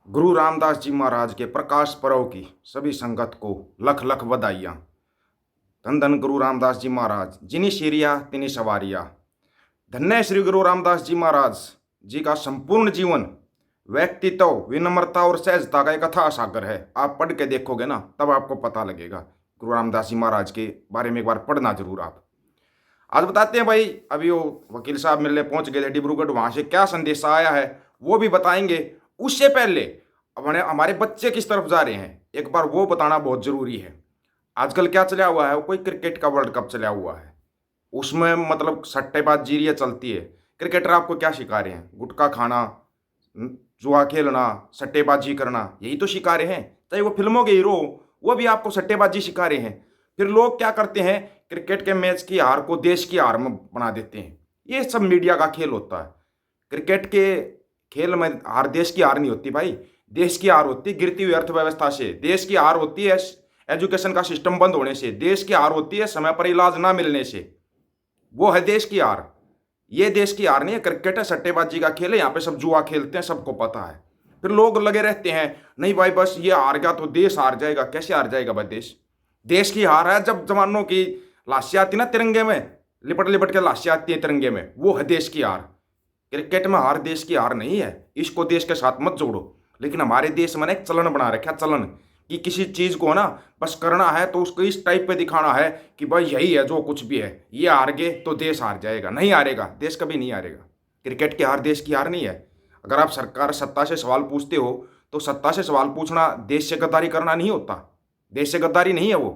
गुरु रामदास जी महाराज के प्रकाश पर्व की सभी संगत को लख लख बधाइयाँ। धन धन गुरु रामदास जी महाराज, जिनी शीरिया तिनी सवारिया। धन्य श्री गुरु रामदास जी महाराज जी का संपूर्ण जीवन व्यक्तित्व, विनम्रता और सहजता का एक अथाह सागर है। आप पढ़ के देखोगे ना, तब आपको पता लगेगा। गुरु रामदास जी महाराज के बारे में एक बार पढ़ना जरूर आप। आज बताते हैं भाई, अभी वो वकील साहब मिलने पहुंच गए थे डिब्रूगढ़, वहां से क्या संदेश आया है वो भी बताएंगे। उससे पहले हमारे बच्चे किस तरफ जा रहे हैं एक बार वो बताना बहुत जरूरी है। आजकल क्या चला हुआ है, वो कोई क्रिकेट का वर्ल्ड कप चला हुआ है, उसमें मतलब सट्टेबाजी ये चलती है। क्रिकेटर आपको क्या सिखा रहे हैं? गुटखा खाना, जुआ खेलना, सट्टेबाजी करना, यही तो सिखा रहे हैं। चाहे वो फिल्मों के हीरो, वो भी आपको सट्टेबाजी सिखा रहे हैं। फिर लोग क्या करते हैं, क्रिकेट के मैच की हार को देश की हार में बना देते हैं। ये सब मीडिया का खेल होता है। क्रिकेट के खेल में हार देश की हार नहीं होती भाई। देश की हार होती है गिरती हुई अर्थव्यवस्था से, देश की हार होती है एजुकेशन का सिस्टम बंद होने से, देश की हार होती है समय पर इलाज ना मिलने से। वो है देश की हार। ये देश की हार नहीं है। क्रिकेट है, सट्टेबाजी का खेल है, यहाँ पे सब जुआ खेलते हैं, सबको पता है। फिर लोग लगे रहते हैं, नहीं भाई बस ये हार गया तो देश हार जाएगा। कैसे हार जाएगा भाई देश? देश की हार है जब जवानों की लाशें आती ना तिरंगे में, लिपट लिपट के लाशें आती है तिरंगे में, वो है देश की हार। क्रिकेट में हार देश की हार नहीं है, इसको देश के साथ मत जोड़ो। लेकिन हमारे देश में ना एक चलन बना रखा, चलन कि किसी चीज को ना बस करना है तो उसको इस टाइप पे दिखाना है कि भाई यही है जो कुछ भी है, ये हार गए तो देश हार जाएगा। नहीं हारेगा, देश कभी नहीं हारेगा। क्रिकेट की हार देश की हार नहीं है। अगर आप सरकार सत्ता से सवाल पूछते हो तो सत्ता से सवाल पूछना देश से गद्दारी करना नहीं होता। देश से गद्दारी नहीं है वो।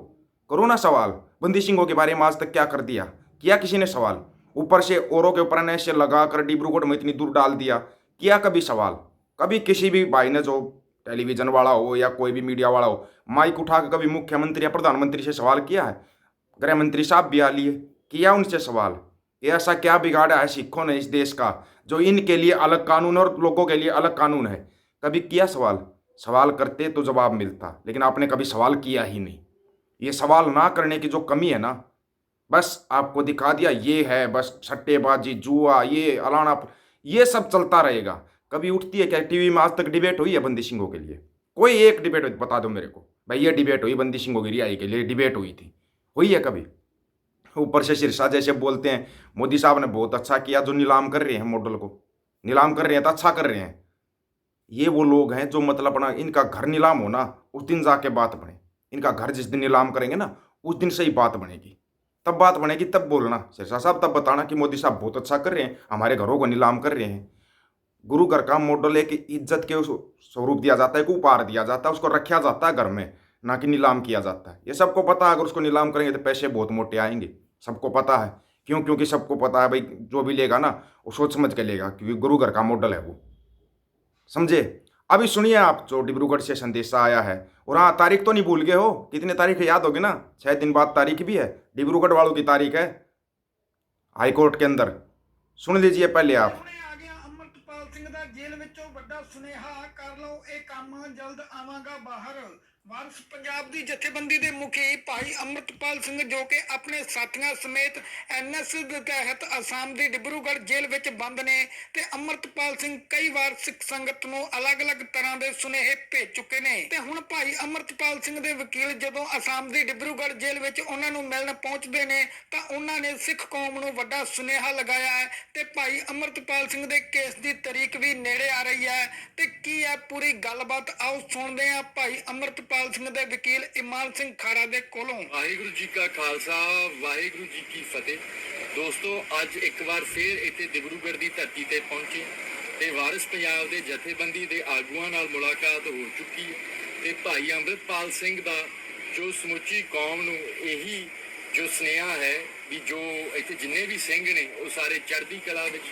करो ना सवाल, बंदी सिंहों के बारे में आज तक क्या कर दिया? किया किसी ने सवाल? ऊपर से औरों के ऊपर ने से लगा कर डिब्रूगढ़ में इतनी दूर डाल दिया। किया कभी सवाल? कभी किसी भी भाई ने, जो टेलीविजन वाला हो या कोई भी मीडिया वाला हो, माइक उठा के कभी मुख्यमंत्री या प्रधानमंत्री से सवाल किया है? गृह मंत्री साहब भी आ लिए, किया उनसे सवाल कि ऐसा क्या बिगाड़ा है सिखों ने इस देश का जो इनके लिए अलग कानून और लोगों के लिए अलग कानून है? कभी किया सवाल? सवाल करते तो जवाब मिलता, लेकिन आपने कभी सवाल किया ही नहीं। ये सवाल ना करने की जो कमी है ना, बस आपको दिखा दिया ये है, बस सट्टेबाजी, जुआ, ये अलाना, ये सब चलता रहेगा। कभी उठती है क्या टीवी में? आज तक डिबेट हुई है बंदी सिंहों के लिए? कोई एक डिबेट बता दो मेरे को भाई, ये डिबेट हुई बंदी सिंहों की रिहाई के लिए, डिबेट हुई थी? हुई है कभी? ऊपर से सिरसा जैसे बोलते हैं मोदी साहब ने बहुत अच्छा किया, जो नीलाम कर रहे हैं मॉडल को, नीलाम कर रहे हैं तो अच्छा कर रहे हैं। ये वो लोग हैं जो मतलब अपना, इनका घर नीलाम होना उस दिन जाके बात बने। इनका घर जिस दिन नीलाम करेंगे ना, उस दिन से ही बात बनेगी। तब बात बनेगी, तब बोलना सिरसा साहब, तब बताना कि मोदी साहब बहुत अच्छा कर रहे हैं, हमारे घरों को नीलाम कर रहे हैं। गुरु घर का मॉडल एक इज्जत के स्वरूप दिया जाता है, एक उपहार दिया जाता है, उसको रखा जाता है घर में, ना कि नीलाम किया जाता है। ये सबको पता है, अगर उसको नीलाम करेंगे तो पैसे बहुत मोटे आएंगे, सबको पता है। क्यों? क्योंकि सबको पता है भाई, जो भी लेगा ना वो सोच समझ के लेगा, क्योंकि गुरु घर का मॉडल है वो। समझे? अभी सुनिए आप, जो डिब्रूगढ़ से संदेशा आया है। और हाँ, तारीख तो नहीं भूल गए हो? कितने तारीख है याद होगी ना? 6 दिन बाद तारीख भी है, डिब्रूगढ़ वालों की तारीख है हाईकोर्ट के अंदर। सुन लीजिए पहले आप। अमृतपाल सिंह दा जेल विचों वड्डा सुनेहा, कर लो ये काम जल्द आवांगा बाहर। वारिस पंजाब दी जथेबंदी दे मुखी भाई अमृतपाल सिंह जो कि अपने साथियों समेत NS दे तहत आसाम दी डिब्रूगढ़ जेल विच बंद ने ते अमृतपाल सिंह कई बार सिख संगत नूं अलग-अलग तरह दे सुनेहे भेज चुके ने ते हुण भाई अमृतपाल सिंह दे वकील जदों आसाम दी डिब्रूगढ़ जेल विच उन्हां नूं मिलण पहुंचदे ने तां उन्हां ने सिख कौम नूं वड्डा सुनेहा लगाया है ते भाई अमृतपाल सिंह दे केस दी तारीख भी नेड़े आ रही है ते की है पूरी गलबात, आओ सुणदे हां भाई अमृतपाल ਸਿੰਘ ਦੇ ਵਕੀਲ ਇਮਾਨ ਸਿੰਘ ਖਾਰਾ ਦੇ ਕੋਲੋਂ। ਵਾਹਿਗੁਰੂ ਜੀ ਕਾ ਖਾਲਸਾ, ਵਾਹਿਗੁਰੂ ਜੀ ਕੀ ਫਤਿਹ। ਦੋਸਤੋ, ਅੱਜ ਇੱਕ ਵਾਰ ਫੇਰ ਇੱਥੇ ਡਿਬਰੂਗੜ੍ਹ ਦੀ ਧਰਤੀ ਤੇ ਪਹੁੰਚੇ ਤੇ ਵਾਰਿਸ ਪੰਜਾਬ ਦੇ ਜਥੇਬੰਦੀ ਦੇ ਆਗੂਆਂ ਨਾਲ ਮੁਲਾਕਾਤ ਹੋ ਚੁੱਕੀ ਤੇ ਭਾਈ ਅੰਮ੍ਰਿਤਪਾਲ ਸਿੰਘ ਦਾ ਜੋ ਸਮੁੱਚੀ ਕੌਮ ਨੂੰ ਇਹੀ ਜੋ ਸੁਨੇਹਾ ਹੈ ਵੀ ਜੋ ਇੱਥੇ ਜਿੰਨੇ ਵੀ ਸਿੰਘ ਨੇ ਉਹ ਸਾਰੇ ਚੜ੍ਹਦੀ ਕਲਾ ਵਿੱਚ,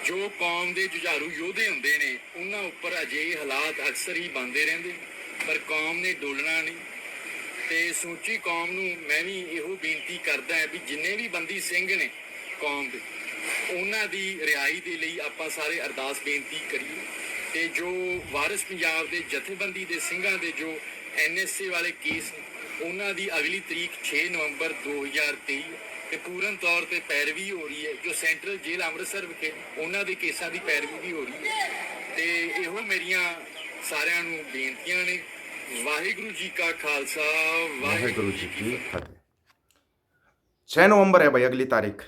ਜੋ ਕੌਮ ਦੇ ਜੁਝਾਰੂ ਯੋਧੇ ਹੁੰਦੇ ਨੇ ਉਹਨਾਂ ਉੱਪਰ ਅਜਿਹੇ ਹਾਲਾਤ ਅਕਸਰ ਹੀ ਬਣਦੇ ਰਹਿੰਦੇ, ਪਰ ਕੌਮ ਨੇ ਡੋਲਣਾ ਨਹੀਂ। ਤੇ ਸਮੁੱਚੀ ਕੌਮ ਨੂੰ ਮੈਂ ਵੀ ਇਹੋ ਬੇਨਤੀ ਕਰਦਾ ਵੀ ਜਿੰਨੇ ਵੀ ਬੰਦੀ ਸਿੰਘ ਨੇ ਕੌਮ ਦੇ, ਉਹਨਾਂ ਦੀ ਰਿਹਾਈ ਦੇ ਲਈ ਆਪਾਂ ਸਾਰੇ ਅਰਦਾਸ ਬੇਨਤੀ ਕਰੀਏ। ਤੇ ਜੋ ਵਾਰਿਸ ਪੰਜਾਬ ਦੇ ਜਥੇਬੰਦੀ ਦੇ ਸਿੰਘਾਂ ਦੇ ਜੋ NSA ਵਾਲੇ ਕੇਸ ਨੇ, ਉਹਨਾਂ ਦੀ ਅਗਲੀ ਤਰੀਕ 6 ਨਵੰਬਰ 2023 ਤੇ ਪੂਰਨ ਤੌਰ ਤੇ ਪੈਰਵੀ ਹੋ ਰਹੀ ਹੈ। ਜੋ ਸੈਂਟਰਲ ਜੇਲ੍ਹ ਅੰਮ੍ਰਿਤਸਰ ਵਿਖੇ ਉਹਨਾਂ ਦੇ ਕੇਸਾਂ ਦੀ ਪੈਰਵੀ ਵੀ ਹੋ ਰਹੀ ਹੈ ਤੇ ਇਹੋ ਇਹੋ ਮੇਰੀਆਂ ਸਾਰਿਆਂ ਨੂੰ ਬੇਨਤੀਆਂ ਨੇ। ਵਾਹਿਗੁਰੂ ਜੀ ਕਾ ਖਾਲਸਾ, वाहेगुरु जी की फतेह। 6 नवंबर है भाई अगली तारीख,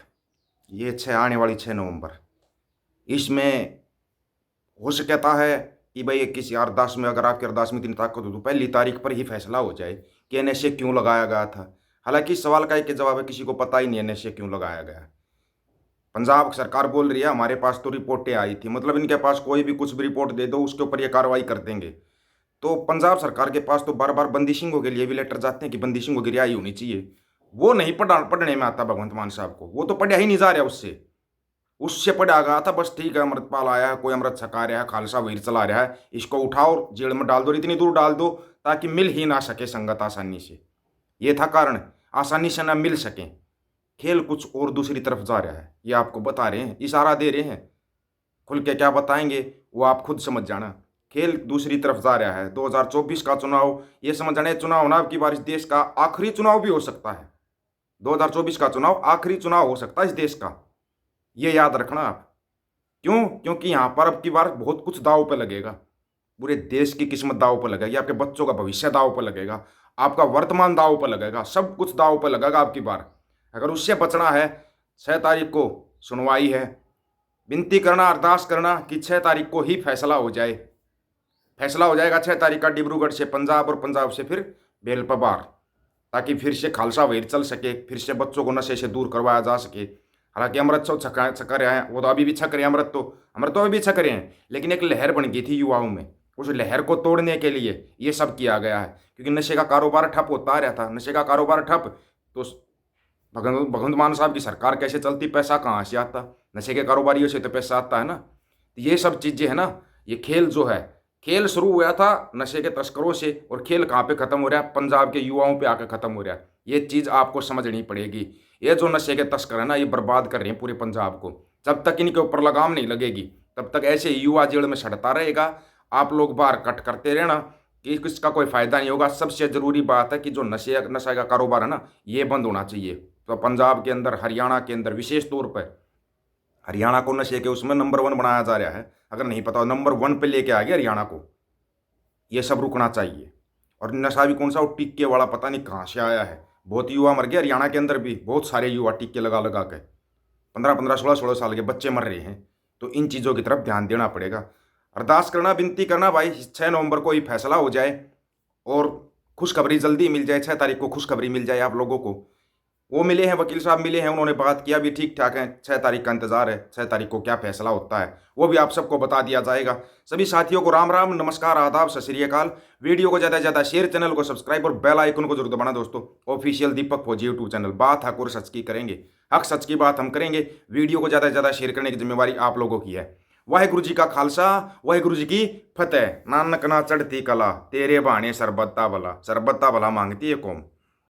ये 6 आने वाली 6 नवंबर। इसमें हो सकता है कि भाई किसी अरदास में, अगर आपकी अरदास में इतनी ताकत हो तो पहली तारीख पर ही फैसला हो जाए कि नशे क्यों लगाया गया था। हालांकि इस सवाल का एक जवाब है, किसी को पता ही नहीं है नशे क्यों लगाया गया। पंजाब सरकार बोल रही है हमारे पास तो रिपोर्टें आई थी, मतलब इनके पास कोई भी कुछ भी रिपोर्ट दे दो उसके ऊपर ये कार्रवाई कर देंगे। तो पंजाब सरकार के पास तो बार बार बंदी सिंघों के लिए भी लेटर जाते हैं कि बंदी सिंघों की रिहाई होनी चाहिए। वो नहीं पढ़ने में आता भगवंत मान साहब को, वो तो पढ़ा ही नहीं जा रहा उससे पढ़ा गया था बस ठीक है, अमृतपाल आया है, कोई अमृत छका रहा है, खालसा वीर चला रहा है, इसको उठाओ जेल में डाल दो, इतनी दूर डाल दो ताकि मिल ही ना सके संगत आसानी से। ये था कारण, आसानी से ना मिल सके। खेल कुछ और दूसरी तरफ जा रहा है, ये आपको बता रहे हैं, इशारा दे रहे हैं। खुल के क्या बताएंगे वो आप खुद समझ जाना। खेल दूसरी तरफ जा रहा है। 2024 का चुनाव, ये समझ जाने चुनाव ना की बार इस देश का आखिरी चुनाव भी हो सकता है। 2024 का चुनाव आखिरी चुनाव हो सकता है इस देश का, ये याद रखना आप। क्यों? क्योंकि यहाँ पर अब की बार बहुत कुछ दाव पे लगेगा। पूरे देश की किस्मत दाव पर लगेगी, आपके बच्चों का भविष्य दाव पर लगेगा, आपका वर्तमान दाव पर लगेगा, सब कुछ दाव पर लगेगा आपकी बार। अगर उससे बचना है, 6 तारीख को सुनवाई है, विनती करना, अरदास करना कि 6 तारीख को ही फैसला हो जाए। फैसला हो जाएगा 6 तारीख का डिब्रूगढ़ से पंजाब और पंजाब से फिर बेलपबार, ताकि फिर से खालसा वहीर चल सके, फिर से बच्चों को नशे से दूर करवाया जा सके। हालांकि अमृत तो छक रहे हैं, वो तो अभी भी छक रहे हैं, अमृत तो अभी भी छक रहे हैं, लेकिन एक लहर बन गई थी युवाओं में। उस लहर को तोड़ने के लिए ये सब किया गया है, क्योंकि नशे का कारोबार ठप होता रहा था। नशे का कारोबार ठप तो भगवंत मान साहब की सरकार कैसे चलती, पैसा कहाँ से आता? नशे के कारोबारियों से तो पैसा आता है ना। तो ये सब चीज़ें है ना, ये खेल जो है, खेल शुरू हुआ था नशे के तस्करों से, और खेल कहाँ पे खत्म हो रहा है? पंजाब के युवाओं पे आकर खत्म हो रहा है। ये चीज़ आपको समझनी पड़ेगी। ये जो नशे के तस्कर है ना, ये बर्बाद कर रहे हैं पूरे पंजाब को। जब तक इनके ऊपर लगाम नहीं लगेगी तब तक ऐसे युवा जेल में सड़ता रहेगा। आप लोग बाहर कट करते रहना कि इसका कोई फायदा नहीं होगा। सबसे ज़रूरी बात है कि जो नशे का कारोबार है ना, ये बंद होना चाहिए। तो पंजाब के अंदर, हरियाणा के अंदर विशेष तौर पर, हरियाणा को नशे के उसमें नंबर 1 बनाया जा रहा है। अगर नहीं पता हो, नंबर 1 पे लेके आ गया हरियाणा को। ये सब रुकना चाहिए। और नशा भी कौन सा, वो टिक्के वाला पता नहीं कहाँ से आया है। बहुत युवा मर गए हरियाणा के अंदर भी, बहुत सारे युवा टिक्के लगा लगा के 15-15, 16-16 साल के बच्चे मर रहे हैं। तो इन चीज़ों की तरफ ध्यान देना पड़ेगा। अरदास करना, विनती करना भाई 6 नवंबर को ही फैसला हो जाए और खुशखबरी जल्दी मिल जाए। 6 तारीख को खुशखबरी मिल जाए आप लोगों को। वो मिले हैं, वकील साहब मिले हैं, उन्होंने बात किया भी, ठीक ठाक है। 6 तारीख का इंतजार है, 6 तारीख को क्या फैसला होता है वो भी आप सबको बता दिया जाएगा। सभी साथियों को राम राम, नमस्कार, आदाब, सत श्री अकाल। वीडियो को ज़्यादा से ज़्यादा शेयर, चैनल को सब्सक्राइब और बेल आइकन को जरूर दबाना दोस्तों। ऑफिशियल दीपक फौजी यूट्यूब चैनल, बात हक और सच की करेंगे, हक सच की बात हम करेंगे। वीडियो को ज़्यादा से ज़्यादा शेयर करने की जिम्मेवारी आप लोगों की है। वाहेगुरु जी का खालसा, वाहेगुरु जी की फतेह। नानक ना चढ़ती कला, तेरे बहाने सरबत्ता भला, सरबत्ता भला मांगती है कौम।